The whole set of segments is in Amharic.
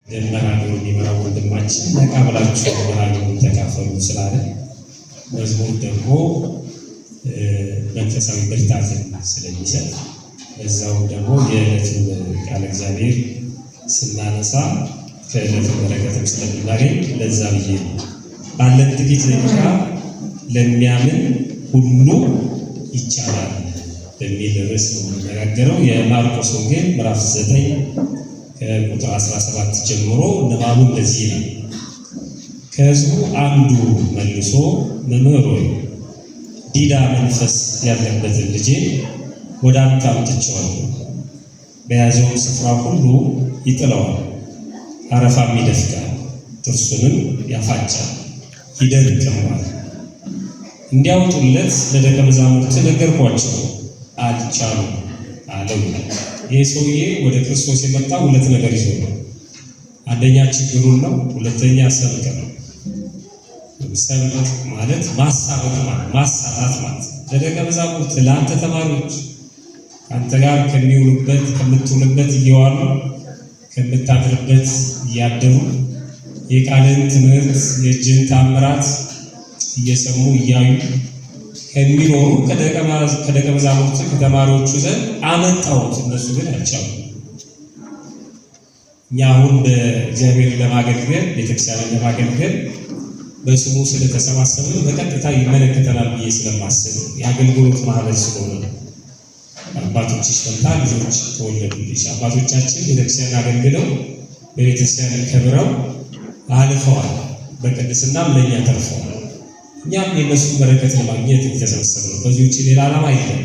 ደመራው የሚመራው ወንድማችን ተቀበላችሁ ወራጁን ተካፈሉ ስላለ መዝሙር ደግሞ መንፈሳዊ ብርታትን ስለሚሰጥ እዛው ደግሞ የዕለቱን ቃል እግዚአብሔር ስናነሳ ከዕለቱ በረከትም ስለምናገኝ ለዛ ብዬ ባለን ጥቂት ደቂቃ ለሚያምን ሁሉ ይቻላል በሚል ርዕስ የምንነጋገረው የማርቆስ ወንጌል ምዕራፍ 9 ከቁጥር 17 ጀምሮ ንባቡ እንደዚህ ነው። ከሕዝቡ አንዱ መልሶ መምህር ሆይ ዲዳ መንፈስ ያለበትን ልጄን ወደ አንተ አምጥቼዋለሁ። በያዘውም ስፍራ ሁሉ ይጥለዋል፣ አረፋም ይደፍቃል፣ ጥርሱንም ያፋጫል፣ ይደርቅማል። እንዲያወጡለት ለደቀ መዛሙርት ነገርኳቸው፣ አልቻሉም አለው። ይህ ሰውዬ ወደ ክርስቶስ የመጣው ሁለት ነገር ይዞ ነው። አንደኛ ችግሩን ነው፣ ሁለተኛ ሰብክ ነው። ሰብክ ማለት ማሳበቅ ማለት ማሳታት ማለት ለደቀ መዛሙርት ለአንተ ተማሪዎች አንተ ጋር ከሚውሉበት ከምትውልበት እየዋሉ ከምታድርበት እያደሩ የቃልን ትምህርት የእጅን ታምራት እየሰሙ እያዩ ከሚኖሩ ከደቀ መዛሙርት ከተማሪዎቹ ዘንድ አመጣሁት። እነሱ ግን አልቻሉም። እኛ አሁን በእግዚአብሔር ለማገልገል ቤተክርስቲያንን ለማገልገል በስሙ ስለተሰባሰብን በቀጥታ ይመለከተናል ብዬ ስለማስብ የአገልግሎት ማህበር ስለሆነ አባቶችሽ ፈንታ ልጆች ተወለዱልሽ። አባቶቻችን ቤተክርስቲያን አገልግለው በቤተክርስቲያን ከብረው አልፈዋል፣ በቅድስናም ለእኛ ተርፈዋል። እኛም የነሱን በረከት ለማግኘት የተሰበሰብነው ከዚህ ውጭ ሌላ ዓላማ የለም።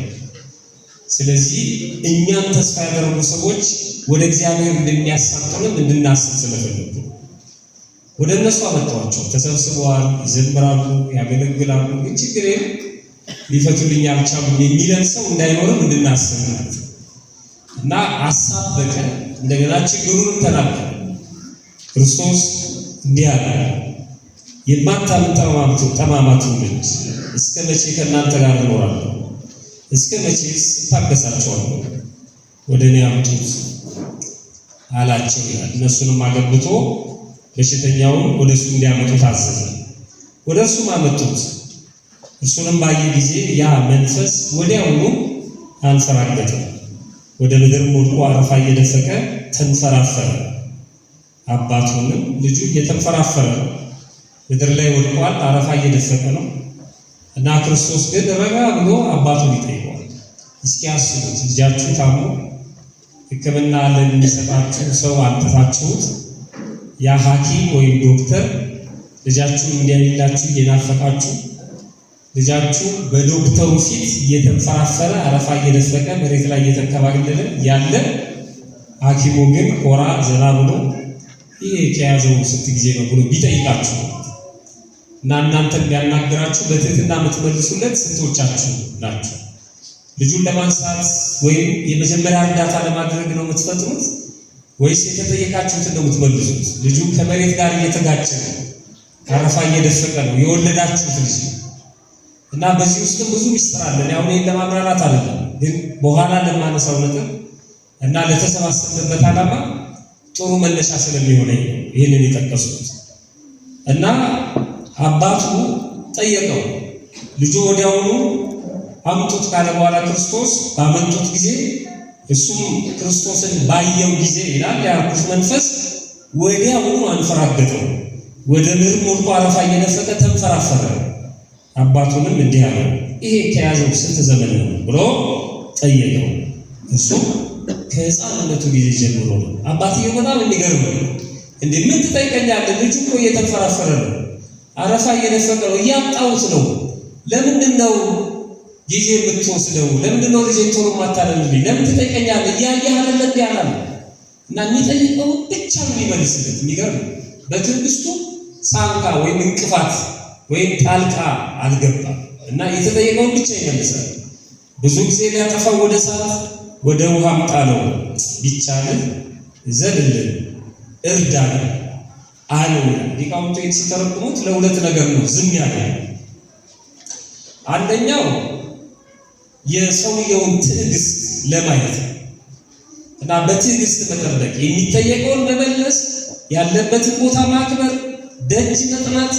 ስለዚህ እኛም ተስፋ ያደረጉ ሰዎች ወደ እግዚአብሔር እንደሚያሳጥኑን እንድናስብ ስለፈለጉ ወደ እነሱ አመጣኋቸው። ተሰብስበዋል፣ ይዘምራሉ፣ ያገለግላሉ። ግን ችግር ሊፈቱልኝ አልቻሉም የሚለን ሰው እንዳይኖርም እንድናስብ ማለት ነው። እና አሳበቀ፣ እንደገና ችግሩንም ተናገረ። ክርስቶስ እንዲህ አለ፣ የማታምን ጠማማ ትውልድ እስከ መቼ ከእናንተ ጋር እኖራለሁ? እስከ መቼስ እታገሳቸዋለሁ? ወደ እኔ አምጡት አላቸው ይላል። እነሱንም አገብቶ በሽተኛውን ወደ እሱ እንዲያመጡ ታዘዘ። ወደ እርሱም አመጡት። እርሱንም ባየ ጊዜ ያ መንፈስ ወዲያውኑ አንፈራገጠ፣ ወደ ምድርም ወድቆ አረፋ እየደፈቀ ተንፈራፈረ። አባቱንም ልጁ እየተንፈራፈረ ነው፣ ምድር ላይ ወድቋል፣ አረፋ እየደፈቀ ነው። እና ክርስቶስ ግን ረጋ ብሎ አባቱን ይጠይቀዋል። እስኪ አስቡት፣ ልጃችሁ ታሞ ሕክምና ለሚሰጣችሁ ሰው አንጥታችሁት ያ ሐኪም ወይም ዶክተር ልጃችሁን እንዲያይላችሁ እየናፈቃችሁ ልጃችሁ በዶክተሩ ፊት እየተንፈራፈረ አረፋ እየደፈቀ መሬት ላይ እየተንከባለለ ያለ ሐኪሙ ግን ኮራ ዘና ብሎ ይሄ ከያዘው ስንት ጊዜ ነው ብሎ ቢጠይቃችሁ እና እናንተን ቢያናግራችሁ በትህትና የምትመልሱለት ስንቶቻችሁ ናችሁ? ልጁን ለማንሳት ወይም የመጀመሪያ እርዳታ ለማድረግ ነው የምትፈጥሩት ወይስ የተጠየቃችሁትን ነው የምትመልሱት? ልጁ ከመሬት ጋር እየተጋጨ ነው፣ አረፋ እየደፈቀ ነው፣ የወለዳችሁት ልጅ ነው። እና በዚህ ውስጥ ብዙ ሚስጥር አለ። አሁን ይሄን ለማብራራት አይደለም፣ ግን በኋላ ለማነሳው ነጥብ እና ለተሰባሰብንበት ዓላማ ጥሩ መነሻ ስለሚሆነኝ ይሄንን የጠቀስኩት። እና አባቱ ጠየቀው። ልጁ ወዲያውኑ አምጡት ካለ በኋላ ክርስቶስ ባመጡት ጊዜ እሱም ክርስቶስን ባየው ጊዜ ይላል ያርኩስ መንፈስ ወዲያውኑ አንፈራገጠው፣ ወደ ምድር ወድቆ አረፋ እየደፈቀ ተንፈራፈረ። አባቱንም እንዲህ አለው፣ ይሄ ከያዘው ስንት ዘመን ነው ብሎ ጠየቀው። እሱም ከሕፃንነቱ ጊዜ ጀምሮ ነው። አባትየው በጣም የሚገርም ነው። እንዴ ምን ትጠይቀኛለህ? ልጁ እኮ እየተንፈራፈረ ነው፣ አረፋ እየደፈቀ ነው፣ እያጣሁት ነው። ለምንድን ነው ጊዜ የምትወስደው? ለምንድን ነው ልጄን ቶሎ ማታለልልኝ? ለምን ትጠይቀኛለህ? እያየህ አይደለ እንዲ አላለ። እና የሚጠይቀው ብቻ ነው የሚመልስለት። የሚገርም በትዕግስቱ ሳንካ ወይም እንቅፋት ወይም ጣልቃ አልገባም። እና የተጠየቀውን ብቻ ይመልሳል። ብዙ ጊዜ ሊያጠፋው ወደ እሳት ወደ ውሃም ጣለው፣ ቢቻልህ ዘልልን እርዳን አለው። ሊቃውንቱ ሲተረጉሙት ለሁለት ነገር ነው ዝም ያለ። አንደኛው የሰውየውን ትዕግስት ለማየት እና በትዕግስት መጠበቅ፣ የሚጠየቀውን መመለስ፣ ያለበትን ቦታ ማክበር፣ ደጅ መጥናት፣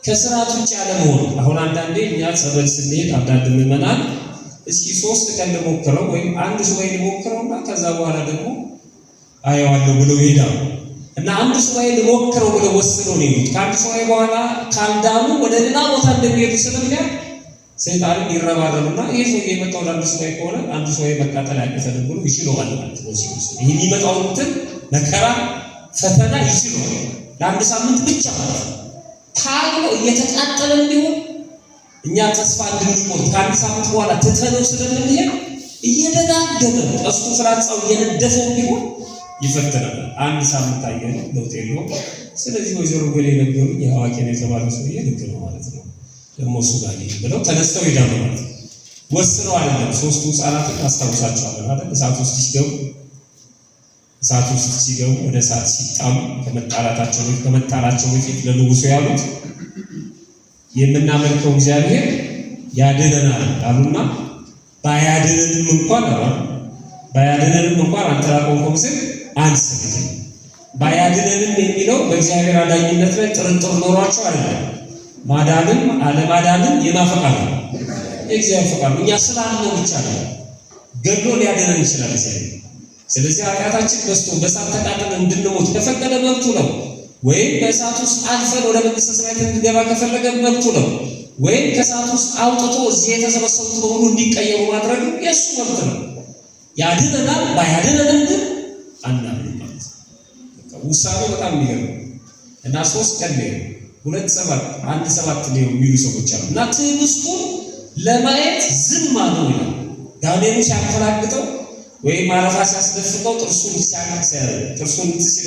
ከስርዓት ውጭ ያለመሆን። አሁን አንዳንዴ እኛ ጸበል ስንሄድ አንዳንድ ምዕመናን እስኪ 3 ቀን ልሞክረው ወይም አንድ ሱባኤ ልሞክረውና ከዛ በኋላ ደግሞ አየዋለሁ ብለው ይሄዳሉ። እና አንድ ሱባኤ ልሞክረው ብለው ወስነው ነው የሚሄዱት። ከአንድ ሱባኤ በኋላ ካልዳኑ ወደ ሌላ ቦታ እንደሚሄዱ ስለሚያውቅ ሰይጣንም ይረባረብና ይሄ ሰው የመጣው ለአንድ ሱባኤ ከሆነ አንድ ሱባኤ መቃጠል ያቀተልን ብሎ ይችለዋል ማለት ነው። ይሄ የሚመጣውን እንትን መከራ ፈተና ይችለዋል ለአንድ ሳምንት ብቻ ማለት ነው። ታግሎ እየተቃጠለ እንዲሆን እኛ ተስፋ እንድንቆርጥ ከአንድ ሳምንት በኋላ ትተነው ስለምንሄድ እየደጋገመ ቀስቱ ፍላጻው እየነደፈው እንዲሆን ይፈተናል። አንድ ሳምንት አየነው ለውጥ የለውም። ስለዚህ ወይዘሮ ገሌ ነገሩኝ የአዋቂ ነው የተባለው ሰውዬ ልክ ነው ማለት ነው ደግሞ እሱ ጋር ብለው ተነስተው ሄዳሉ ማለት ነው። ወስነው አይደለም። 3ቱ ሕፃናትን አስታውሳቸዋለሁ አይደል? እሳት ውስጥ ሲገቡ ወደ እሳት ሲጣሉ ከመጣላቸው በፊት ለንጉሱ ያሉት የምናመልከው እግዚአብሔር ያድነናል አሉና ባያድነንም እንኳን አንተ ላቆምከው ምስል አንሰግድም። ባያድነንም የሚለው በእግዚአብሔር አዳኝነት ላይ ጥርጥር ኖሯቸው አይደለም። ማዳንም አለማዳንም የማፈቃድ ነው፣ የእግዚአብሔር ፈቃድ ነው። እኛ ስላልነው ብቻ ነው። ገድሎ ሊያድነን ይችላል እግዚአብሔር። ስለዚህ ኃጢአታችን በዝቶ በእሳት ተቃጥለን እንድንሞት ከፈቀደ መብቱ ነው። ወይም በእሳት ውስጥ አልፈን ወደ መንግሥተ ሰማያት እንድንገባ ከፈለገ መብቱ ነው። ወይም ከእሳት ውስጥ አውጥቶ እዚህ የተሰበሰቡት በሙሉ እንዲቀየሩ ማድረግ የእሱ መብት ነው። ያድነናል። ባያድነንም ግን አናምንም ማለት ነው። ውሳኔው በጣም የሚገርም እና 3 ቀን ነው 2-7 1-7 ነው የሚሉ ሰዎች አሉ። እና ትዕግስቱን ለማየት ዝም አሉ ይላል። ጋኔኑ ሲያፈላግጠው ወይም አረፋ ሲያስደፍቀው ጥርሱን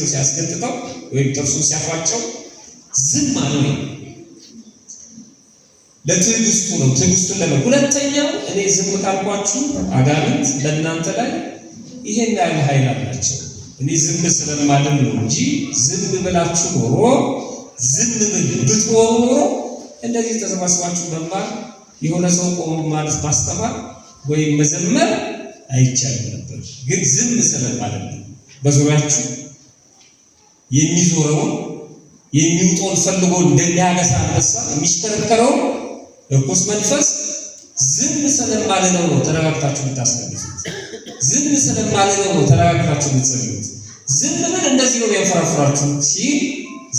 ሲያስገጥጠው ወይም ጥርሱን ሲያፏጨው ዝም አሉ ይላል። ለትዕግስቱ ነው። ትዕግስቱን ለማየት ሁለተኛው እኔ ዝም ካልኳችሁ አጋንንት ለእናንተ ላይ ይሄን ያህል ኃይል አላቸው። እኔ ዝም ስለማልን ነው እንጂ ዝም ብላችሁ ኖሮ ዝም ብትኖሩ ኖሮ እንደዚህ ተሰባስባችሁ መማር የሆነ ሰው ቆሞ ማለት ማስተማር ወይም መዘመር አይቻልም ነበር። ግን ዝም ስለማልን ነው። በዙሪያችሁ የሚዞረውን የሚውጠውን ፈልጎ እንደሚያገሳ አንበሳ የሚሽከረከረው እርኩስ መንፈስ ዝም ስለማልነው ነው ተረጋግታችሁ የምታስቀምጡት። ዝም ስለማልነው ነው ተረጋግታችሁ የምትጸልዩት። ዝም ምን እንደዚህ ነው የሚያፈራፍራችሁ ሲል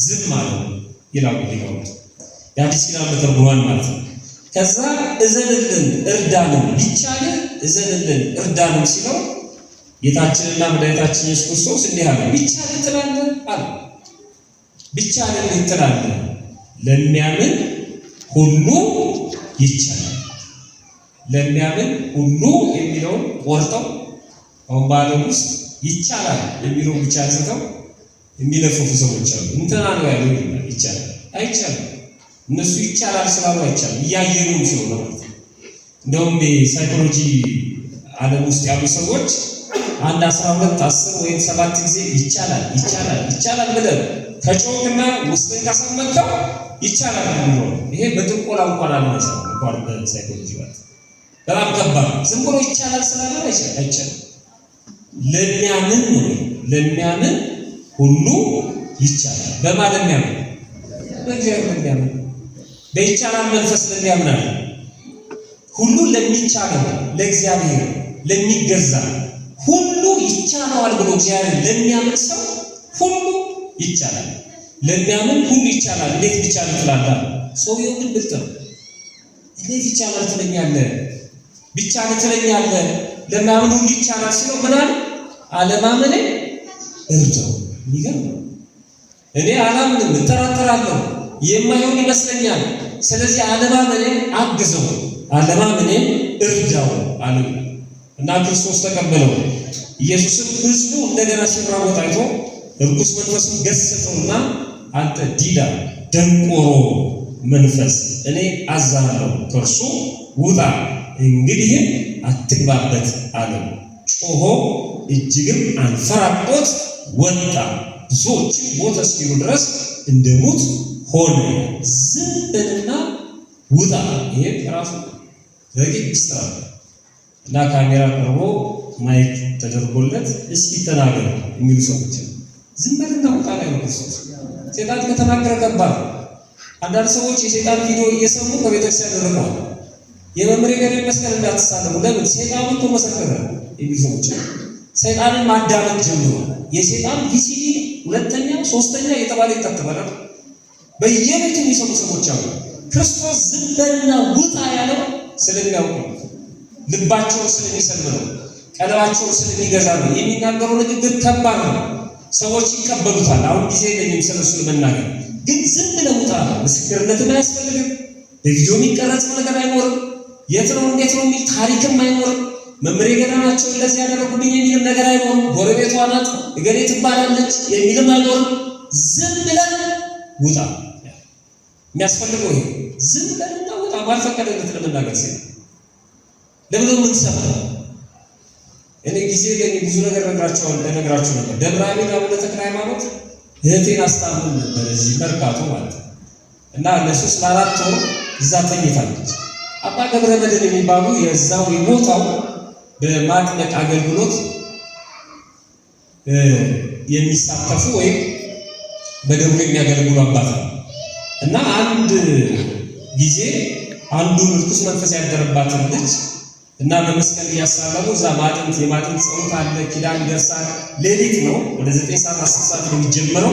ዝም አለ ይላሉ ሊቃውንት። የአዲስ ኪዳን መተርጉማን ማለት ነው። ከዛ እዘንልን እርዳንም ቢቻልህ እዘንልን እርዳንም ሲለው ጌታችንና መድኃኒታችን ኢየሱስ ክርስቶስ እንዲህ አለ፣ ቢቻልህ ትላለህ አለ። ቢቻልህ ትላለህ ለሚያምን ሁሉ ይቻላል። ለሚያምን ሁሉ የሚለውን ቆርጠው አሁን በዓለም ውስጥ ይቻላል የሚለው ብቻ አንስተው የሚለፍፉ ሰዎች አሉ። እንትና ነው ያለው ይላል። ይቻላል አይቻልም። እነሱ ይቻላል ስላሉ አይቻልም እያየኑም ስለሆነ ማለት ነው። እንደውም በሳይኮሎጂ ዓለም ውስጥ ያሉ ሰዎች አንድ 12 10 ወይም 7 ጊዜ ይቻላል ብለህ ከጮክና ውስጥን ካሳመንከው ይቻላል ነው። ይሄ በጥንቆላ እንኳን አልመሰለም እንኳን በሳይኮሎጂ ማለት በጣም ከባድ ነው። ዝም ብሎ ይቻላል ስላለ አይቻልም። ለሚያምን ነው። ለሚያምን ሁሉ ይቻላል። በማለት የሚያምን በእግዚአብሔር ለሚያምን በይቻላል መንፈስ ለሚያምን ሁሉ ለሚቻለው ለእግዚአብሔር ለሚገዛ ሁሉ ይቻላል ብሎ እግዚአብሔር ለሚያምን ሰው ሁሉ ይቻላል። ለሚያምን ሁሉ ይቻላል። እንዴት ይቻላል ትላለህ? ሰውየው ግን ብልጥ ነው። እንዴት ይቻላል ትለኛለህ? ቢቻል ትለኛለህ? ለሚያምን ሁሉ ይቻላል ሲለው ምን አለ? አለማመኔ እርዳው። ይገርም። እኔ አላምንም፣ እጠራጠራለሁ፣ የማይሆን ይመስለኛል። ስለዚህ አለማመኔ አግዘው፣ አለማመኔ እርዳው አለ እና ክርስቶስ ተቀበለው። ኢየሱስም ሕዝቡ እንደገና ሲራወጥ አይቶ እርኩስ መንፈሱን ገሰጸውና አንተ ዲዳ ደንቆሮ መንፈስ እኔ አዛለሁ፣ ከእርሱ ውጣ፣ እንግዲህም አትግባበት አለው። ጮሆ እጅግም አንፈራጦት ወጣ። ብዙዎችም ሞተ እስኪሉ ድረስ እንደ ሙት ሆነ። ዝም በልና ውጣ። ይሄ ራሱ ረቂቅ ምስጢር እና ካሜራ ቀርቦ ማይክ ተደርጎለት እስኪ ተናገር የሚሉ ሰዎች ዝም በልና ውጣ ላይ ነው ክርስቶስ። ሰይጣን ከተናገረ ከባድ። አንዳንድ ሰዎች የሰይጣን ቪዲዮ እየሰሙ ከቤተክርስቲያን ርቀዋል። የመምህር ገሌን መስቀል እንዳትሳለሙ ለምን ሰይጣን እኮ መሰከረ የሚሉ ሰዎች ሰይጣንን ማዳመጥ ጀምሯል። የሰይጣን ቪሲዲ ሁለተኛ ሶስተኛ የተባለ ይከተባል። በየቤቱ የሚሰሙ ሰዎች አሉ። ክርስቶስ ዝም በልና ውጣ ያለው ስለሚያውቁ ልባቸውን ስለሚሰልም ነው። ቀለባቸውን ስለሚገዛ ነው። የሚናገረው ንግግር ከባድ ነው። ሰዎች ይቀበሉታል። አሁን ጊዜ የለኝም ስለሱ ለመናገር፣ ግን ዝም ብለህ ውጣ። ምስክርነትም አያስፈልግም። በቪዲዮ የሚቀረጽ ነገር አይኖርም። የት ነው እንዴት ነው የሚል ታሪክም አይኖርም። መምህር ገዳናቸው እንደዚህ ያደረጉብኝ የሚልም ነገር አይኖርም። ጎረቤቷ ናት እገሌ ትባላለች የሚልም አይኖርም። ዝም ብለህ ውጣ። የሚያስፈልገው ይሄ ዝም ብለህ ውጣ። ባልፈቀደለት ለመናገር ሲል ለምን ምን ሰማ? እኔ ጊዜ ለኔ ብዙ ነገር ነግራችሁ ነበር። ደብረ አቤል አቡነ ተክለ ሃይማኖት እህቴን አስታምም ነበር እዚህ መርካቶ ማለት ነው። እና ለሶስት ለአራት ወር እዛ ተኝታለች። አባ ገብረ መድኅን የሚባሉ የዛው የቦታው በማጥመቅ አገልግሎት የሚሳተፉ ወይም በደብሩ የሚያገለግሉ አባት ነው። እና አንድ ጊዜ አንዱ ርኩስ መንፈስ ያደረባትን ልጅ እና በመስቀል እያሳለሙ እዛ የማጥንት ጸሎት አለ። ኪዳን ይደርሳል። ሌሊት ነው። ወደ 9 ሰዓት 10 ሰዓት ነው የሚጀምረው።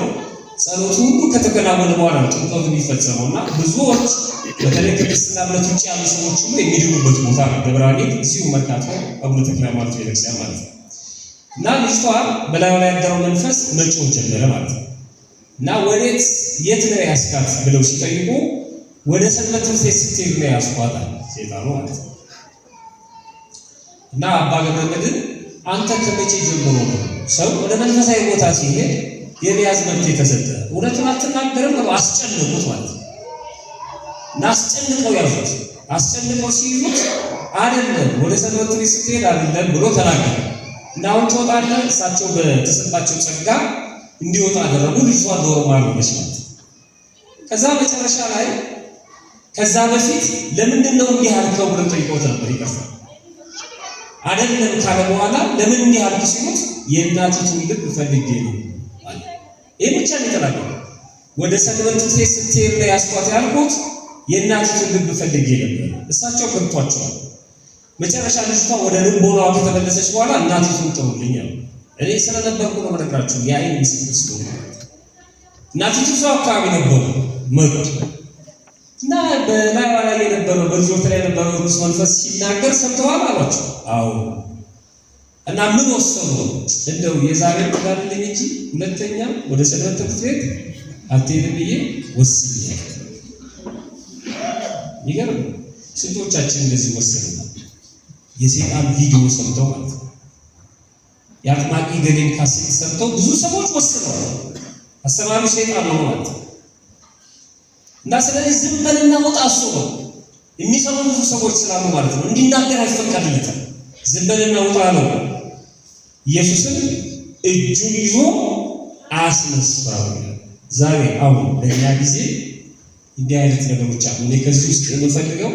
ጸሎቱ ሁሉ ከተከናወነ በኋላ ነው ጥምቀቱ የሚፈጸመው። እና ብዙዎች በተለይ ክርስትና እምነት ውጭ ያሉ ሰዎች ሁሉ የሚድኑበት ቦታ ነው ደብረ አቤል፣ እዚሁ መርካቶ አቡነ ተክለ ሃይማኖት ቤተክርስቲያን ማለት ነው። እና ልጅቷ በላዩ ላይ ያደረው መንፈስ መጮህ ጀመረ ማለት ነው። እና ወዴት የት ነው ያስካት ብለው ሲጠይቁ ወደ ሰንበት ትምህርት ቤት ስትሄድ ነው ያስኳት ሰይጣኑ ማለት ነው። እና አባ ገብረ መድኅን አንተ ከመቼ ጀምሮ ነው ሰው ወደ መንፈሳዊ ቦታ ሲሄድ የመያዝ መብት የተሰጠ? እውነቱን አትናገርም ብለው አስጨንቁት ማለት ነው። እና አስጨንቀው ያዙት። አስጨንቀው ሲይዙት አይደለም ወደ ሰንበት ትምህርት ቤት ስትሄድ አይደለም ብሎ ተናገረ። እና አሁን ትወጣለህ። እሳቸው በተሰጣቸው ጸጋ እንዲወጣ አደረጉ። ልጅቷ ኖርማል ሆነች ማለት ነው። ከዛ መጨረሻ ላይ ከዛ በፊት ለምንድን ነው እንዲህ ያልከው ብለው ጠይቀውት ነበር። ይቀርታል አይደለም ካለ በኋላ ለምን እንዲህ ያልኩ ሲሉት የእናቲቱን ልብ ፈልጌ ነው አለ። ይሄ ብቻ ነው የተናገረው። ወደ ሰንበት ትምህርት ቤት ስትሄድ ነው ያስኳት ያልኩት የእናቲቱን ልብ ፈልጌ ነበር። እሳቸው ገብቷቸዋል። መጨረሻ ልጅቷ ወደ ልቦናዋ ከተመለሰች በኋላ እናቲቱን ጥሩልኝ አሉ። እኔ ስለነበርኩ ነው መነግራችሁ። የአይን ምስክር ስለሆነ እናቲቱ ሰው አካባቢ ነበሩ መጡ እና በላይዋ ላይ የነበረው በልጆት ላይ የነበረው ርኩስ መንፈስ ሲናገር ሰምተዋል አሏቸው። አዎ። እና ምን ወሰኑ? እንደው የዛሬ ተጋድልኝ እንጂ ሁለተኛ ወደ ሰንበት ትምህርት ቤት አትሄድም ብዬ ወስኛለሁ። ይገርም። ስንቶቻችን እንደዚህ ወሰነናል? የሰይጣን ቪዲዮ ሰምተው ማለት ነው። የአጥማቂ ገሌን ካሴት ሰምተው ብዙ ሰዎች ወስነዋል። አሰማሪው ሰይጣን ነው ማለት ነው። እና ስለዚህ ዝም በልና ውጣ እሱ ነው የሚሰሙ ብዙ ሰዎች ስላሉ ማለት ነው። እንዲናገር አይፈቀድለትም። ዝም በልና ውጣ ነው። ኢየሱስን እጁን ይዞ አስነሳው። ዛሬ አሁን በእኛ ጊዜ እንዲህ አይነት ነገሮች አሉ። እኔ ከዚህ ውስጥ የምፈልገው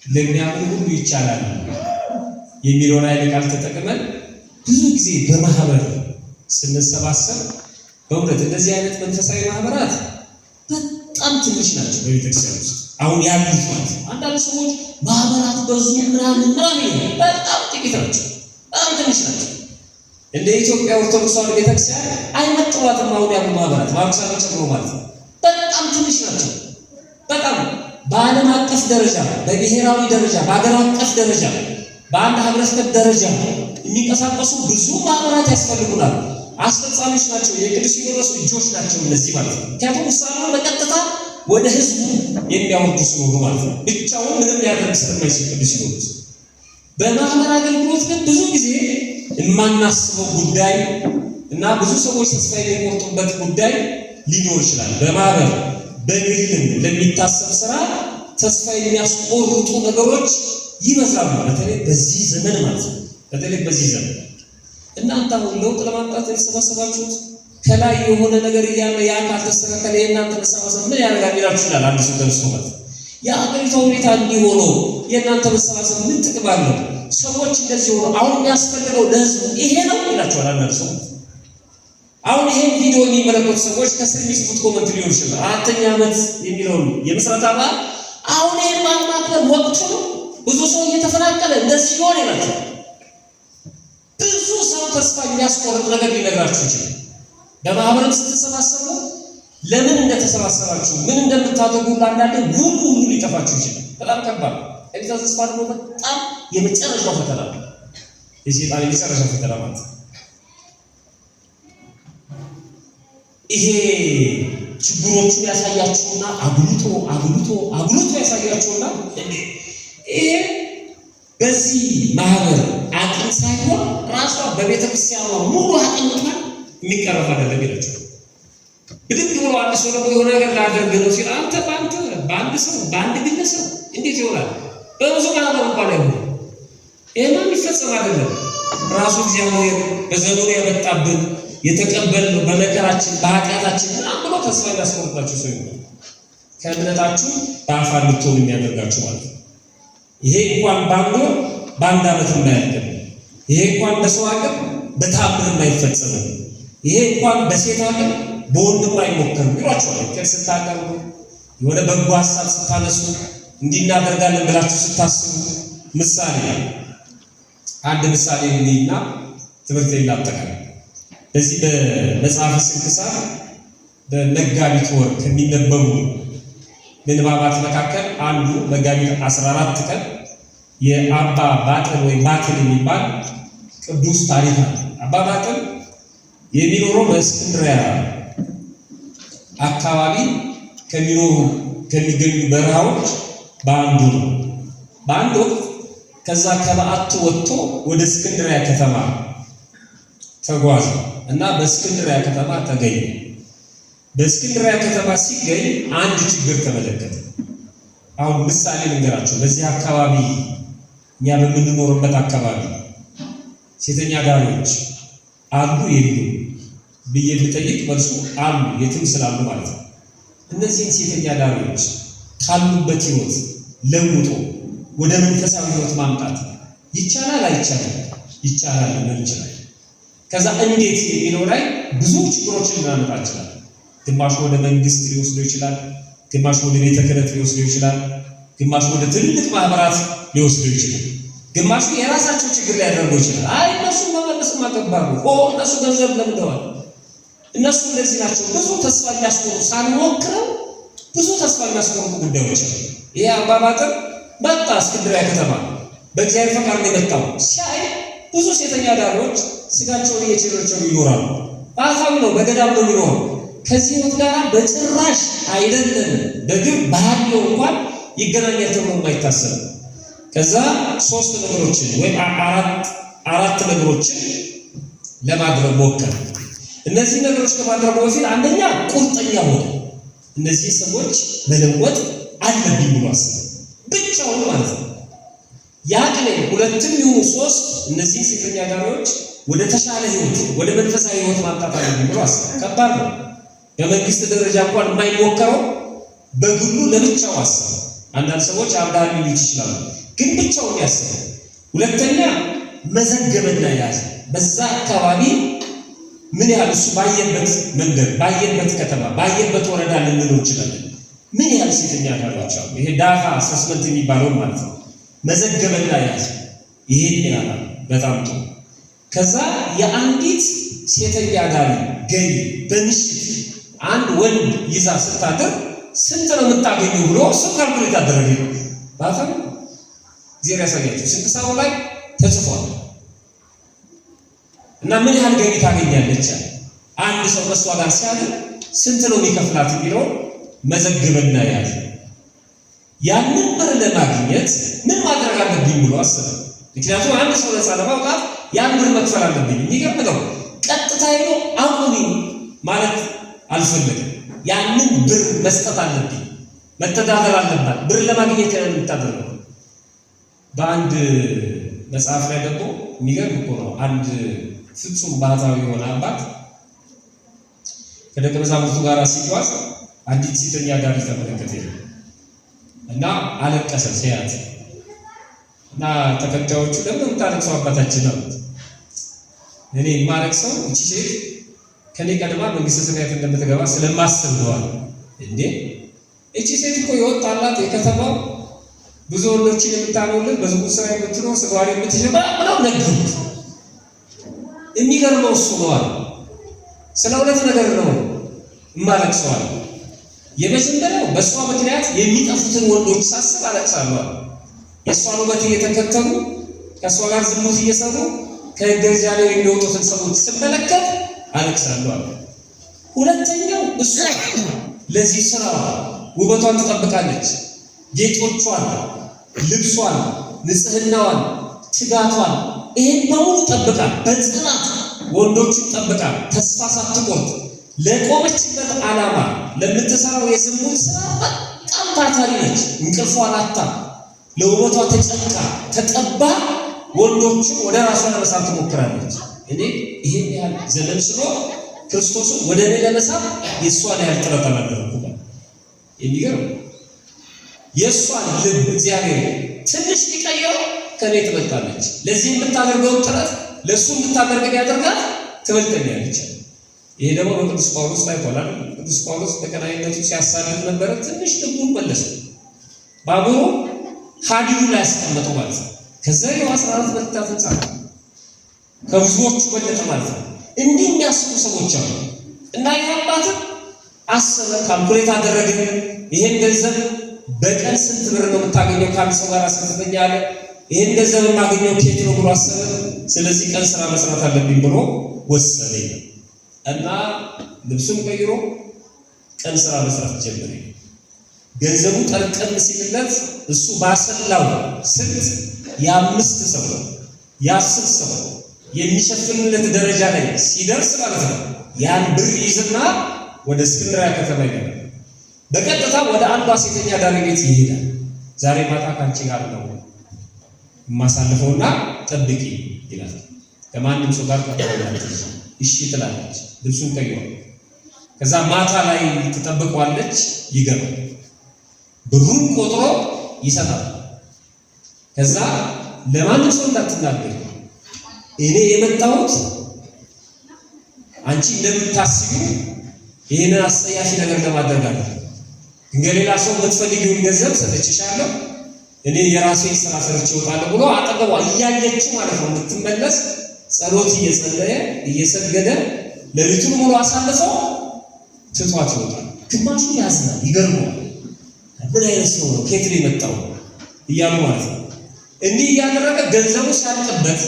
ለሚያምን ሁሉ ይቻላል የሚለውን አይነት ቃል ተጠቅመን ብዙ ጊዜ በማህበር ስንሰባሰብ በእውነት እንደዚህ አይነት መንፈሳዊ ማህበራት በጣም ትንሽ ናቸው በቤተክርስቲያን ውስጥ አሁን ያሉት ማለት ነው። አንዳንድ ሰዎች ማህበራት በዙ ምናምን በጣም ጥቂት ናቸው፣ በጣም ትንሽ ናቸው። እንደ ኢትዮጵያ ኦርቶዶክስ ተዋሕዶ ቤተክርስቲያን አይመጥኗትም አሁን ያሉ ማህበራት ማርክሳን ጨምሮ ማለት ነው። በጣም ትንሽ ናቸው። በጣም በዓለም አቀፍ ደረጃ፣ በብሔራዊ ደረጃ፣ በሀገር አቀፍ ደረጃ፣ በአንድ ህብረተሰብ ደረጃ የሚንቀሳቀሱ ብዙ ማህበራት ያስፈልጉናል። አስፈጻሚዎች ናቸው፣ የቅዱስ ሲኖዶስ እጆች ናቸው እነዚህ ማለት ነው። ምክንያቱም ውሳኔውን በቀጥታ ወደ ህዝቡ የሚያወርዱ ስለሆኑ ማለት ነው። ብቻውን ምንም ሊያደርግ ስለማይችል ቅዱስ ሲኖዶስ። በማህበር አገልግሎት ግን ብዙ ጊዜ የማናስበው ጉዳይ እና ብዙ ሰዎች ተስፋ የሚቆርጡበት ጉዳይ ሊኖር ይችላል። በማህበር በግልም ለሚታሰብ ስራ ተስፋ የሚያስቆርጡ ነገሮች ይበዛሉ። በተለይ በዚህ ዘመን ማለት ነው። በተለይ በዚህ ዘመን እናንተ አሁን ለውጥ ለማምጣት የተሰባሰባችሁት ከላይ የሆነ ነገር እያለ ያ ካልተስተካከለ የእናንተ መሰባሰብ ምን ያደርጋል ይላችሁ ይችላል አንድ ሰው ተነስቶ ማለት ነው። የአገሪቱ ሁኔታ እንዲሆነው የእናንተ መሰባሰብ ምን ጥቅም አለው? ሰዎች እንደዚህ ሆኖ አሁን የሚያስፈልገው ለህዝቡ ይሄ ነው ይላችኋል አንዳንድ ሰው። አሁን ይሄን ቪዲዮ የሚመለከቱ ሰዎች ከስር የሚጽፉት ኮመንት ሊሆን ይችላል። 4ኛ ዓመት የሚለውን የምስረታ በዓል አሁን ይሄን ማክበር ወቅቱ ነው። ብዙ ሰው እየተፈናቀለ እንደዚህ ይሆን ይላል። ብዙ ሰው ተስፋ የሚያስቆርጥ ነገር ሊነግራችሁ ይችላል። በማህበረሰብ ስትሰባሰቡ ለምን እንደተሰባሰባችሁ ምን እንደምታደርጉ አንዳንዴ ሁሉ ሊጠፋችሁ ይችላል። በጣም ከባድ ነው። እግዚአብሔር ተስፋ ደግሞ በጣም የመጨረሻው ፈተና ነው። የሰይጣን የመጨረሻው ፈተና ማለት ይሄ ችግሮቹን ያሳያችሁና አጉልቶ ያሳያችሁና ይሄ በዚህ ማህበር አቅም ሳይሆን ራሷ በቤተክርስቲያኗ ሙሉ አቅም እንኳን የሚቀረፍ አይደለም ይላችሁ። ብድግ ብሎ አንድ ሰው ደግሞ የሆነ ነገር ላደርግ ነው ሲል አንተ በአንድ ሰው በአንድ ግለሰብ እንዴት ይሆናል? በብዙ ማህበር እንኳን አይሆንም። ይሄማ የሚፈጸም አይደለም። ራሱ እግዚአብሔር በዘመኑ ያመጣብን የተቀበልነው በመከራችን በኃጢአታችን ብሎ ተስፋ ያስቆርጣችሁ ሰው ይሆናል። ከእምነታችሁ በአፋር ልትሆኑ የሚያደርጋችሁ ማለት ነው። ይሄ እንኳን በአንድ ዓመት የማያልቅ ይሄ እንኳን በሰው ሀገር በተአምር የማይፈጸም ይሄ እንኳን በሴት ሀገር በወንድ የማይሞከር ይሏችኋል። ስታቀርቡ የሆነ በጎ ሀሳብ ስታነሱ እንዲህ እናደርጋለን ብላችሁ ስታስቡ ምሳሌ አንድ ምሳሌ እንዲና ትምህርት ይላጠቃል። በዚህ በመጽሐፈ ስንክሳር በመጋቢት ወር ከሚነበቡ ምንባባት መካከል አንዱ መጋቢት 14 ቀን የአባ ባጥን ወይ ባጥን የሚባል ቅዱስ ታሪክ ነው። አባ ባጥን የሚኖረው በእስክንድርያ አካባቢ ከሚገኙ በረሃዎች በአንዱ ነው። በአንድ ወቅት ከዛ ከበዓቱ ወጥቶ ወደ እስክንድርያ ከተማ ተጓዘ እና በእስክንድርያ ከተማ ተገኘ። በእስክንድርያ ከተማ ሲገኝ አንድ ችግር ተመለከተ። አሁን ምሳሌ ልንገራቸው። በዚህ አካባቢ እኛ በምንኖርበት አካባቢ ሴተኛ አዳሪዎች አሉ የሉ ብዬ ብጠይቅ መልሱ አሉ፣ የትም ስላሉ ማለት ነው። እነዚህን ሴተኛ አዳሪዎች ካሉበት ህይወት ለውጦ ወደ መንፈሳዊ ህይወት ማምጣት ይቻላል አይቻልም? ይቻላል ምን ይችላል? ከዛ እንዴት የሚለው ላይ ብዙ ችግሮችን ልናመጣ ይችላል። ግማሽ ወደ መንግስት ሊወስደው ይችላል፣ ግማሽ ወደ ቤተ ክህነት ሊወስደው ይችላል፣ ግማሽ ወደ ትልልቅ ማህበራት ሊወስደው ይችላል፣ ግማሹ የራሳቸው ችግር ሊያደርገው ይችላል። አይ እነሱ መመለስ ማገባሩ እነሱ ገንዘብ ለምደዋል፣ እነሱ እንደዚህ ናቸው። ብዙ ተስፋ የሚያስቆርጡ ሳንሞክረው ብዙ ተስፋ የሚያስቆርጡ ጉዳዮች አሉ። ይሄ አባ ባጥን መጣ እስክንድርያ ከተማ በእግዚአብሔር ፈቃድ ነው የመጣው። ሲያይ ብዙ ሴተኛ አዳሪዎች ስጋቸውን እየቸረቸሩ ይኖራሉ። ባታው ነው በገዳም ነው የሚኖረው። ከዚህ ህይወት ጋር በጭራሽ አይደለም በግብ ባህሪው እንኳን ይገናኛል ተብሎ የማይታሰብ ከዛ ሶስት ነገሮችን ወይ አራት ነገሮችን ለማድረግ ሞከረ። እነዚህ ነገሮች ከማድረጉ በፊት አንደኛ ቁርጠኛ ሆነ። እነዚህ ሰዎች መለወጥ አለብኝ ብሎ አሰበ። ብቻውን ማለት ነው። ያቅለ ሁለትም ይሁን ሶስት እነዚህ ሴተኛ አዳሪዎች ወደ ተሻለ ህይወት ወደ መንፈሳዊ ህይወት ማምጣት አለብኝ ብሎ አሰበ። ከባድ ነው። በመንግስት ደረጃ እንኳን የማይሞከረው በግሉ ለብቻው አሰበ። አንዳንድ ሰዎች አብዳሪ ሊሆኑ ይችላሉ፣ ግን ብቻውን ያሰበ። ሁለተኛ መዘገበና ያዘ። በዛ አካባቢ ምን ያህል እሱ ባየበት መንደር፣ ባየበት ከተማ፣ ባየበት ወረዳ ልንለው እንችላለን ምን ያህል ሴተኛ አዳሪዎች አሉ። ይሄ ዳታ አሰስመንት የሚባለው ማለት ነው። መዘገበና ያዘ። ይሄን ያህል በጣም ጥሩ። ከዛ የአንዲት ሴተኛ አዳሪ ገቢ በምሽት አንድ ወንድ ይዛ ስታደር ስንት ነው የምታገኘው ብሎ እሱ ካልኩሌት አደረገ። ባታም ዜሮ ያሳያችሁ ስንክሳሩ ላይ ተጽፏል። እና ምን ያህል ገቢ ታገኛለች አንድ ሰው በሷ ጋር ሲያድር ስንት ነው የሚከፍላት የሚለው መዘግበና ያዘ። ያንን ብር ለማግኘት ምን ማድረግ አለብኝ ብሎ አሰበ። ምክንያቱም አንድ ሰው ነፃ ለማውጣት ያን ብር መክፈል አለብኝ። የሚገርም ነው። ቀጥታ ሄዶ አሁን ማለት አልፈለግም። ያንን ብር መስጠት አለብኝ፣ መተዳደር አለባት። ብር ለማግኘት ያንን የምታደርገው በአንድ መጽሐፍ ላይ ደግሞ የሚገርም እኮ ነው። አንድ ፍጹም ባህታዊ የሆነ አባት ከደቀ መዛሙርቱ ጋር ሲጓዝ አንዲት ሴተኛ አዳሪ ተመለከተ እና አለቀሰ ሲያት እና ተከታዮቹ ለምን ታለቅሰው አባታችን አሉት። እኔ የማለቅሰው እቺ ሴት ከኔ ቀድማ መንግስተ ሰማያት እንደምትገባ ስለማስብ ነው አለ። እንዴ እቺ ሴት እኮ የወጣላት የከተማው ብዙ ወንዶችን የምታኖርለት በዝሙት ስራ የምትኖር ስጋዋን የምትሸባ ብለው ነገሩት። የሚገርመው እሱ ነው አለ። ስለ ሁለት ነገር ነው የማለቅሰው አለ። የመጀመሪያው በእሷ ምክንያት የሚጠፉትን ወንዶች ሳስብ አለቅሳለሁ አለ። የእሷን ውበት እየተከተሉ ከእሷ ጋር ዝሙት እየሰሩ ከሕገ እግዚአብሔር የሚወጡትን ሰዎች ስመለከት አለቅሳለሁ አለ። ሁለተኛው እሷ ለዚህ ስራ ውበቷን ትጠብቃለች። ጌጦቿን፣ ልብሷን፣ ንጽህናዋን፣ ትጋቷን ይሄን በሙሉ ጠብቃ በጽናት ወንዶችን ጠብቃ ተስፋ ሳትቆርጥ ለቆመችበት ዓላማ ለምትሰራው የዝሙት ስራ በጣም ታታሪ ነች። እንቅልፏን አታ ለውበቷ ተጨንቃ ተጠባ ወንዶችን ወደ ራሷ ለመሳብ ትሞክራለች። እኔ ይሄን ያህል ዘመን ስሎ ክርስቶስን ወደ እኔ ለመሳብ የእሷን ያህል ጥረት አላደረኩም። የሚገርም የእሷን ልብ እግዚአብሔር ትንሽ ሊቀይረው ከኔ ትበልጣለች። ለዚህ የምታደርገውን ጥረት ለእሱ እንድታደርገን ያደርጋት ትበልጠኛለች። ይሄ ደግሞ በቅዱስ ጳውሎስ ላይ ሆናል። ቅዱስ ጳውሎስ በቀናይነቱ ሲያሳልፍ ነበረ። ትንሽ ልቡን መለሰ። ባቡሩ ሀዲዱ ላይ ያስቀመጠው ማለት ነው። ከዛ ነው 14 መልእክታትን ጻፈ። ከብዙዎቹ በለጠ ማለት ነው። እንዲህ የሚያስቡ ሰዎች አሉ እና ይህ አባት አሰበ፣ ካልኩሌት አደረገ። ይሄን ገንዘብ በቀን ስንት ብር ነው የምታገኘው? ከአንድ ሰው ጋር አስከተኛ አለ። ይሄን ገንዘብ የማገኘው ኬት ነው ብሎ አሰበ። ስለዚህ ቀን ስራ መስራት አለብኝ ብሎ ወሰነ እና ልብሱን ቀይሮ ቀን ስራ መስራት ጀመረ። ገንዘቡ ጠርቀም ሲልለት እሱ ባሰላው ስንት የ5 ሰው የ10 ሰው የሚሸፍንለት ደረጃ ላይ ሲደርስ ማለት ነው ያን ብር ይዝና ወደ እስክንድርያ ከተማ ይገባል። በቀጥታ ወደ አንዷ ሴተኛ ዳሪ ቤት ይሄዳል። ዛሬ ማታ ካንቺ ጋር ነው የማሳልፈውና ጠብቂ ይላል። ከማንም ሰው ጋር ተጣጣለች። እሺ ትላለች። ልብሱን ቀይሯል። ከዛ ማታ ላይ ትጠብቀዋለች። ይገባል። ብሩን ቆጥሮ ይሰጣል። ከዛ ለማንም ሰው እንዳትናገር እኔ የመጣሁት አንቺ እንደምታስቢው ይሄንን አስጠያፊ ነገር ለማድረግ አለ። እንገሌላ ሰው የምትፈልጊውን ገንዘብ ሰጥቼሻለሁ፣ እኔ የራሴን ስራ ሰርቼ እወጣለሁ ብሎ አጠገቧ እያየችው ማለት ነው እንድትመለስ ጸሎት እየጸለየ እየሰገደ ሌሊቱን ሙሉ አሳልፈው ትቷት ይወጣል። ግማሹ ያዝናል፣ ይገርመዋል። ምን አይነት ሰው ነው ከየት ነው የመጣው እያሉ ማለት ነው። እንዲህ እያደረገ ገንዘቡ ሲያልቅበት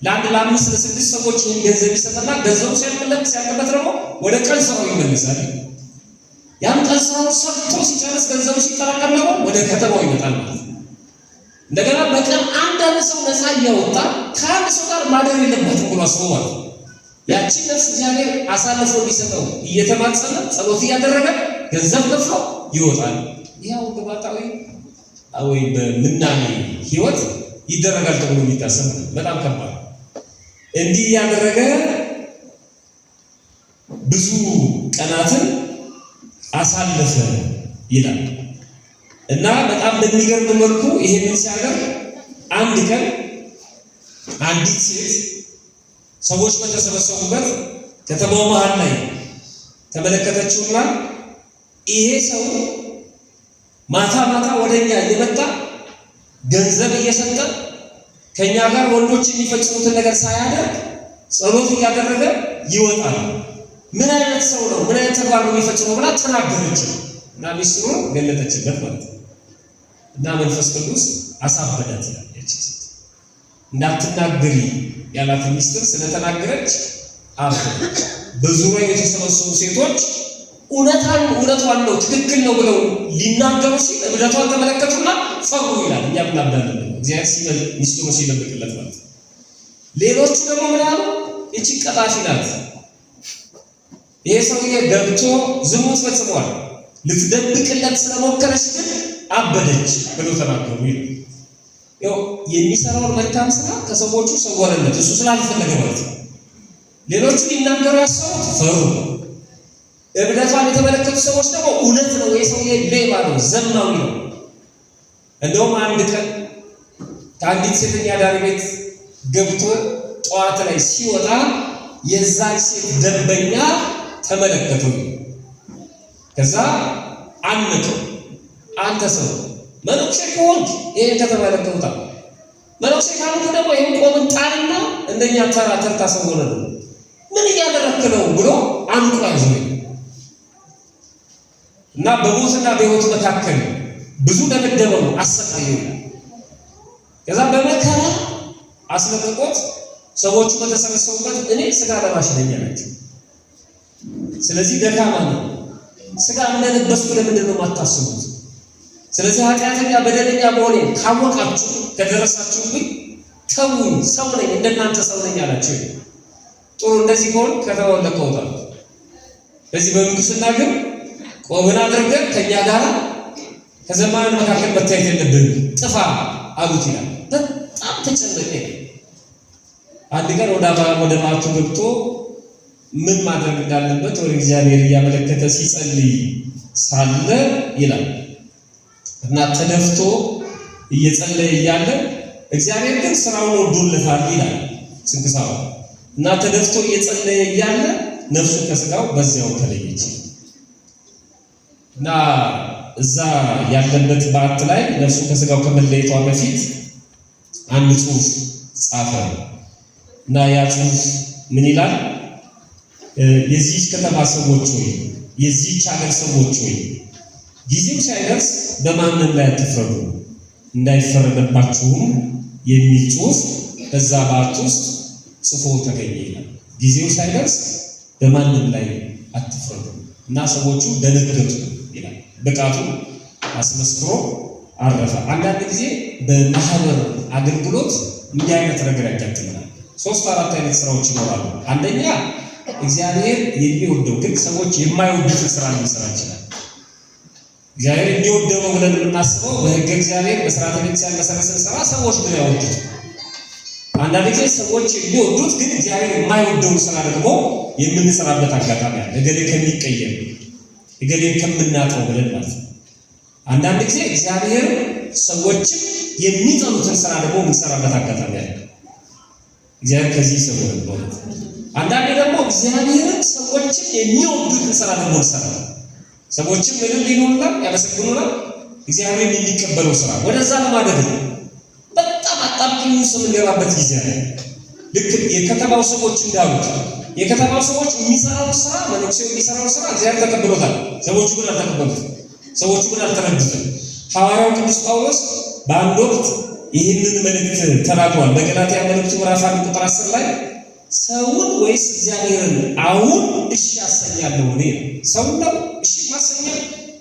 ለአንድ ለ5 ለ6 ሰዎች ይህን ገንዘብ ይሰጥና ገንዘቡ ሲያልቅበት ደግሞ ወደ ቀን ስራው ይመለሳል። ያን ቀን ስራው ሰርቶ ሲጨርስ ገንዘቡ ሲጠራቀም ደግሞ ወደ ከተማው ይመጣል ማለት ነው። እንደገና በቀን አንድ ሰው ነፃ እያወጣ ከአንድ ሰው ጋር ማደር የለበትም ብሎ አስቦ ማለት ነው። ያቺን ነፍስ እግዚአብሔር አሳልፎ እንዲሰጠው እየተማጸነ ጸሎት እያደረገ ገንዘብ ከፍሎ ይወጣል። ይኸው ግባታዊ ወይ በምናኔ ህይወት ይደረጋል ተብሎ የሚታሰብ በጣም ከባድ። እንዲህ ያደረገ ብዙ ቀናትን አሳለፈ ይላል እና በጣም በሚገርም መልኩ ይሄንን ሲያደርግ አንድ ቀን አንዲት ሴት ሰዎች በተሰበሰቡበት ከተማው መሃል ላይ ተመለከተችውና ይሄ ሰው ማታ ማታ ወደኛ እየመጣ ገንዘብ እየሰጠ ከኛ ጋር ወንዶች የሚፈጽሙትን ነገር ሳያደርግ ጸሎት እያደረገ ይወጣል። ምን አይነት ሰው ነው? ምን አይነት ተግባር ነው የሚፈጽመው ብላ ተናገረች እና ሚስጥሩን ገለጠችበት ማለት ነው። እና መንፈስ ቅዱስ አሳበዳት ያለች እንዳትናገሪ ያላት ሚስጥር ስለተናገረች አፈረች። በዙሪያው የተሰበሰቡ ሴቶች እውነቷን ነው ትክክል ነው ብለው ሊናገሩ ሲል እብደቷን ተመለከቱና ፈሩ ይላል። እኛ ብናብዳለን እግዚአብሔር ሚስጥሩ ሲለብቅለት ማለት ነው። ሌሎቹ ደግሞ ምን አሉ? እቺ ቀጣፊ ናት፣ ይሄ ሰውዬ ገብቶ ዝሙት ፈጽሟል፣ ልትደብቅለት ስለሞከረች ግን አበደች ብለው ተናገሩ ይላል። ያው የሚሰራውን መልካም ስራ ከሰዎቹ ሰወረለት እሱ ስላልፈለገ ማለት ነው። ሌሎቹ ሊናገሩ ያሰቡት ፈሩ። እብደቷን የተመለከቱ ሰዎች ደግሞ እውነት ነው የሰውዬ ሌባ ነው ዘማዊ ነው። እንደውም አንድ ቀን ከአንዲት ሴተኛ ዳሪ ቤት ገብቶ ጠዋት ላይ ሲወጣ የዛች ሴት ደንበኛ ተመለከተው። ከዛ አነቀው። አንተ ሰው መነኩሴ ከሆንክ ይሄን ከተመለከቱታ መነኩሴ ካልሆንክ ደግሞ ይሄን ቆምን ጣልና እንደኛ ተራ ተርታ ሰው ሆነ ነው ምን እያደረክ ነው ብሎ አንዱ ያዘው። እና በሞትና በሕይወት መካከል ብዙ ደመደመው፣ አሰቃየው። ከዛ በመከራ አስለቅቆት ሰዎቹ በተሰበሰቡበት እኔ ስጋ ለባሽ ነኝ አላቸው። ስለዚህ ደካማ ነው። ስጋ እንደለበስኩ ለምንድን ነው የማታስቡት? ስለዚህ ኃጢአተኛ በደለኛ መሆኔን ካወቃችሁ ከደረሳችሁብኝ ተውኝ፣ ሰው ነኝ፣ እንደናንተ ሰው ነኝ አላቸው። ጥሩ እንደዚህ ከሆነ ከተወለቀውታል። በዚህ በምንኩስና ግን ቆብን አድርገን ከኛ ጋር ከዘማን መካከል መታየት የለብንም፣ ጥፋ አሉት ይላል። በጣም ተጨነቀ። አንድ ቀን ወደ ማቱ ገብቶ ምን ማድረግ እንዳለበት ወደ እግዚአብሔር እያመለከተ ሲጸልይ ሳለ ይላል እና ተደፍቶ እየጸለየ እያለ እግዚአብሔር ግን ስራውን ወዶለታል ይላል ስንክሳው። እና ተደፍቶ እየጸለየ እያለ ነፍሱ ከስጋው በዚያው ተለየች። እና እዛ ያለበት በዓት ላይ ነፍሱ ከስጋው ከመለየቷ በፊት አንድ ጽሑፍ ጻፈ። እና ያ ጽሑፍ ምን ይላል? የዚህች ከተማ ሰዎች ሆይ፣ የዚህች ሀገር ሰዎች ሆይ፣ ጊዜው ሳይደርስ በማንም ላይ አትፍረዱ እንዳይፈረድባችሁም የሚል ጽሑፍ በዛ በዓት ውስጥ ጽፎ ተገኘ ይላል። ጊዜው ሳይደርስ በማንም ላይ አትፍረዱ። እና ሰዎቹ ደነገጡ ይላል። ብቃቱ አስመስክሮ አረፈ። አንዳንድ ጊዜ በማህበር አገልግሎት እንዲህ አይነት ነገር ያጋጥመናል። 3-4 አይነት ስራዎች ይኖራሉ። አንደኛ እግዚአብሔር የሚወደው ግን ሰዎች የማይወዱትን ስራ ሊሰራ ይችላል። እግዚአብሔር የሚወደው ብለን የምናስበው በሕገ እግዚአብሔር በሥርዓተ ቤተክርስቲያን መሰረትን ስራ ሰዎች ግን ያወዱት። አንዳንድ ጊዜ ሰዎች የሚወዱት ግን እግዚአብሔር የማይወደውን ስራ ደግሞ የምንሰራበት አጋጣሚ አለ። እገሌ ከሚቀየም እገሌ ከምናጠው ብለን ማለት ነው። አንዳንድ ጊዜ እግዚአብሔር ሰዎችም የሚጠሉትን ስራ ደግሞ የምንሰራበት አጋጣሚ አለ። እግዚአብሔር ከዚህ ሰው ነው። አንዳንዴ ደግሞ እግዚአብሔር ሰዎችን የሚወዱትን ስራ ደግሞ እንሰራለን። ሰዎችም ምንም ሊሆኑና ያመሰግኑናል። እግዚአብሔር የሚቀበለው ስራ ወደዛ ለማድረግ ነው። በጣም አጣብቂኝ ውስጥ የምንገባበት ጊዜ አለ። ልክ የከተማው ሰዎች እንዳሉት የከተማው ሰዎች የሚሰራው ስራ መነኩሴው የሚሰራው ስራ እግዚአብሔር ተቀብሎታል። ሰዎቹ ግን አልተቀበሉትም። ሰዎቹ ግን አልተረዱትም። ሐዋርያው ቅዱስ ጳውሎስ በአንድ ወቅት ይህንን መልእክት ተናግሯል። በገላትያ መልእክቱ ምዕራፍ 1 ቁጥር 10 ላይ ሰውን ወይስ እግዚአብሔርን አሁን እሺ አሰኛለሁ? እኔ ሰው ነው እሺ ማሰኛው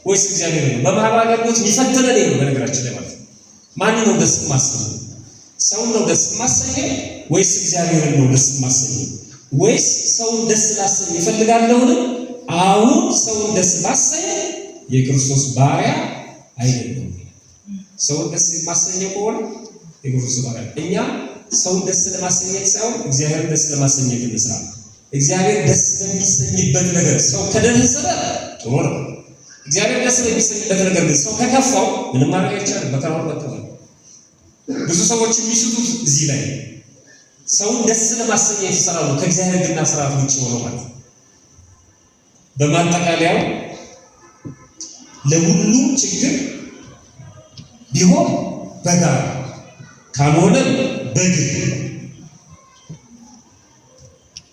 ወይስ እግዚአብሔር ነው? በማህበር አገልግሎት የሚፈተነን ነው። በነገራችን ላይ ማለት ማን ነው ደስ ማሰኘው? ሰው ነው ደስ ማሰኘው ወይስ እግዚአብሔርን ነው ደስ ማሰኘው? ወይስ ሰውን ደስ ላሰኝ ይፈልጋለሁን? አሁን ሰውን ደስ ማሰኝ የክርስቶስ ባሪያ አይደለም። ሰውን ደስ ማሰኘው ከሆነ የክርስቶስ ባሪያ እኛ ሰውን ደስ ለማሰኘት ሳይሆን እግዚአብሔርን ደስ ለማሰኘት እንስራ። እግዚአብሔር ደስ በሚሰኝበት ነገር ሰው ከደረሰለ ጥሩ ነው። እግዚአብሔር ደስ በሚሰኝበት ነገር ግን ሰው ከከፋው ምንም ማድረግ አይቻልም። በከራው ወጥቷል። ብዙ ሰዎች የሚስቱት እዚህ ላይ ሰውን ደስ ለማሰኘት ይሰራሉ ከእግዚአብሔር ሕግና ስርዓት ውጭ ሆነው ማለት ነው። በማጠቃለያው ለሁሉም ችግር ቢሆን በጋራ ካልሆነ በግል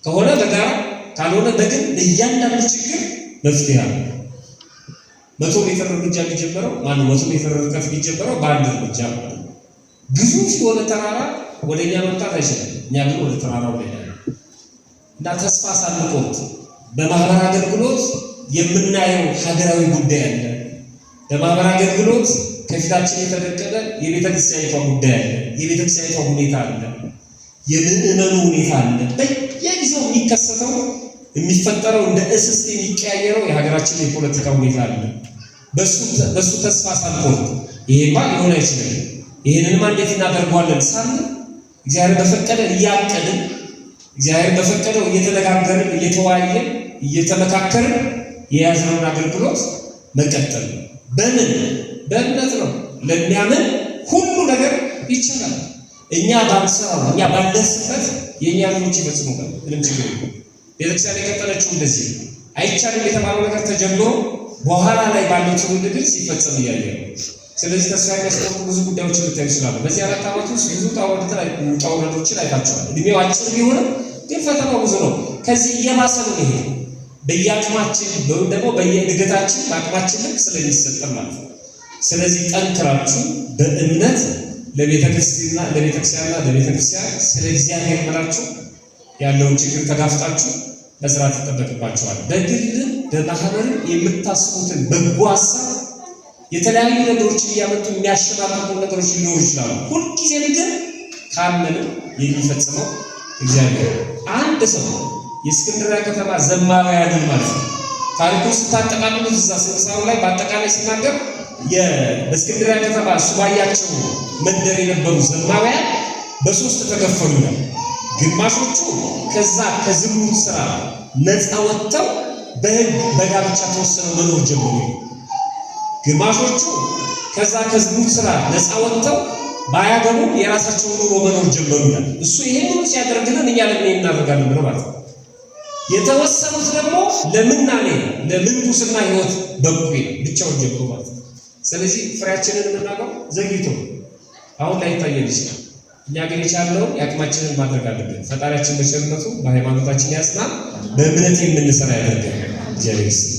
ከሆነ በጋራ ካልሆነ በግል እያንዳንዱ ችግር መፍትሄ አለ። 100 ሜትር እርምጃ የሚጀምረው ማነው? 100 ሜትር ርቀት የሚጀምረው በአንድ እርምጃ ነው። ግዙፍ የሆነ ተራራ ወደኛ መምጣት አይችልም። እኛ ግን ወደ ተራራው እንሄዳለን። እና ተስፋ ሳንቆርጥ በማህበር አገልግሎት የምናየው ሀገራዊ ጉዳይ አለ። በማህበር አገልግሎት ከፊታችን የተደቀነ የቤተክርስቲያኒቷ ጉዳይ አለ። የቤተክርስቲያኒቷ ሁኔታ አለ። የምዕመኑ ሁኔታ አለ። በየጊዜው የሚከሰተው የሚፈጠረው እንደ እስስት የሚቀያየረው የሀገራችን የፖለቲካ ሁኔታ አለ። በሱ ተስፋ ሳንቆርጥ ይሄማ ሊሆን አይችልም፣ ይሄንንማ እንዴት እናደርገዋለን ሳንል እግዚአብሔር በፈቀደን እያቀድን እግዚአብሔር በፈቀደው እየተነጋገርን እየተወያየን እየተመካከርን የያዝነውን አገልግሎት መቀጠል ነው። በምን በእምነት ነው። ለሚያምን ሁሉ ነገር ይቻላል። እኛ ባንሰራው እኛ ባንደርስበት የእኛ ልጆች ይፈጽሙታል። ምንም ችግር የለም። ቤተክርስቲያን የቀጠለችው እንደዚህ አይቻልም የተባለው ነገር ተጀምሮ በኋላ ላይ ባለው ትውልድ ግን ሲፈጸም እያየ ነው። ስለዚህ ተስፋ የሚያስቆርጡ ብዙ ጉዳዮችን ልታዩ ይችላሉ። በዚህ 4 ዓመት ውስጥ ብዙ ጣውረዶችን አይታችኋል። እድሜው አጭር ቢሆንም ግን ፈተናው ብዙ ነው። ከዚህ እየባሰ ነው ይሄ በየአቅማችን ወይም ደግሞ በየእድገታችን በአቅማችን ልክ ስለሚሰጠን ማለት ነው። ስለዚህ ጠንክራችሁ በእምነት ለቤተክርስቲያንና ለቤተክርስቲያን ስለ እግዚአብሔር ብላችሁ ያለውን ችግር ተጋፍጣችሁ መስራት ይጠበቅባችኋል። በግልም በማህበርም የምታስቡትን በጎ ሀሳብ የተለያዩ ነገሮችን እያመጡ የሚያሸማቅቁ ነገሮች ሊኖሩ ይችላሉ። ሁልጊዜም ግን ካመንም የሚፈጽመው እግዚአብሔር። አንድ ሰው የእስክንድርያ ከተማ ዘማውያንን ማለት ነው ታሪኩን ስታጠቃልሉት እዛ ስንሳው ላይ በአጠቃላይ ሲናገር በእስክንድርያ ከተማ ሱባያቸው መንደር የነበሩ ዘማውያን በሶስት ተከፈሉ ነው። ግማሾቹ ከዛ ከዝሙት ስራ ነፃ ወጥተው በሕግ በጋብቻ ተወሰነው መኖር ጀመሩ። ግማሾቹ ከዛ ከዝሙት ስራ ነፃ ወጥተው ባያገቡ የራሳቸውን ኑሮ መኖር ጀመሩ ይላል። እሱ ይሄንን ሲያደርግልን እኛ ለምን እናደርጋለን ብለው ማለት ነው። የተወሰኑት ደግሞ ለምናኔ ለምንኩስና ህይወት በቁ ብቻውን ጀምሮ ማለት ነው። ስለዚህ ፍሬያችንን የምናገው ዘግይቶ አሁን ላይ ይታየን ይችላል። እኛ ግን የቻልነው የአቅማችንን ማድረግ አለብን። ፈጣሪያችን በቸርነቱ በሃይማኖታችን ያጽናን፣ በእምነት የምንሰራ ያደርገን። እግዚአብሔር ይስጥ።